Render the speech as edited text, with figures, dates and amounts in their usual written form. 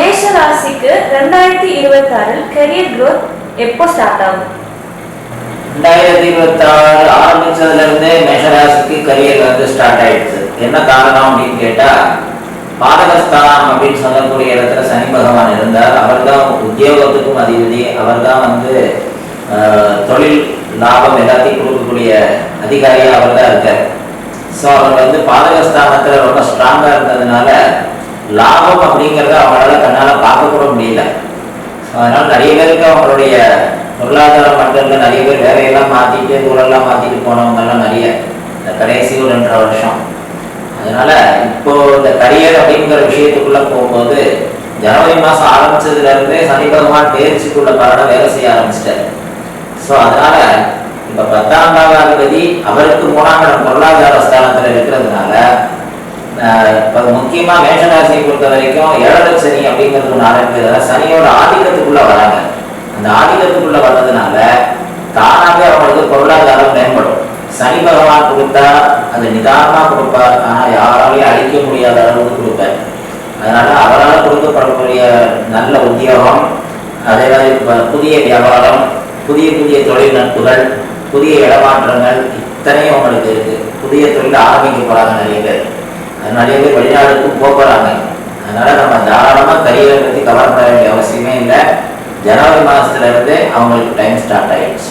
மேஷ ராசிக்கு 2026 career growth எப்போ ஸ்டார்ட் ஆகும்? 2026 ஆரம்பிச்சதுல இருந்தே மேஷராசிக்கு கரியர் ஸ்டார்ட் ஆயிடுச்சு. என்ன காரணம் அப்படின்னு கேட்டா, பாதகஸ்தானம் அப்படின்னு சொல்லக்கூடிய இடத்துல சனி பகவான் இருந்தார். அவர் தான் உத்தியோகத்துக்கும் அதிபதி. அவர் தான் தொழில் லாபம் எல்லாத்தையும் கொடுக்கக்கூடிய அதிகாரியா அவர் தான் இருக்கார். ஸோ அவர் பாதகஸ்தானத்துல ரொம்ப ஸ்ட்ராங்கா இருந்ததுனால லாபம் அப்படிங்கிறத அவங்களால கண்ணால பார்க்க கூட முடியல. அதனால நிறைய பேருக்கு அவங்களுடைய பொருளாதார மக்கள்ல நிறைய பேர் வேலையெல்லாம் மாத்திட்டு ஊரெல்லாம் மாத்திட்டு போனவங்க எல்லாம் நிறைய இந்த கடைசி ஒரு 2.5 வருஷம். அதனால இப்போ இந்த கரியர் அப்படிங்கிற விஷயத்துக்குள்ள போகும்போது ஜனவரி மாசம் ஆரம்பிச்சதுல இருந்தே சனி பகவான் தேர்ச்சிக்குள்ள காரணம் வேலை செய்ய ஆரம்பிச்சிட்டாரு. ஸோ அதனால இப்ப 10ஆம் பாவாதிபதி அவருக்கு 3ஆம் இடம் பொருளாதார ஸ்தானத்துல இருக்கிறதுனால இப்போ முக்கியமா மேஷராசியை பொறுத்த வரைக்கும் 7 சனி அப்படிங்கிறது ஒன்று ஆரம்பிக்கிறதுனால சனியோட ஆதிக்கத்துக்குள்ள வராங்க. அந்த ஆதிக்கத்துக்குள்ள வர்றதுனால தானாகவே அவங்களுக்கு பொருளாதாரம் மேம்படும். சனி பகவான் கொடுத்தா அது நிதானமா கொடுப்பார், ஆனா யாராலையும் அழிக்க முடியாத அளவுக்கு கொடுப்பார். அதனால அவரால் கொடுக்கப்படக்கூடிய நல்ல உத்தியோகம், அதே மாதிரி புதிய வியாபாரம், புதிய புதிய தொழில் நட்புகள், புதிய இடமாற்றங்கள் இத்தனையும் அவங்களுக்கு இருக்கு. புதிய தொழில் ஆரம்பிக்க போறாங்க நிறைய பேர். நிறைய பேர் வெளிநாடுக்கும் போறாங்க. அதனால நம்ம தாராளமா கரியரை பத்தி கவலைப்பட வேண்டிய அவசியமே இல்லை. ஜனவரி மாசத்துல இருந்தே அவங்களுக்கு டைம் ஸ்டார்ட் ஆயிடுச்சு.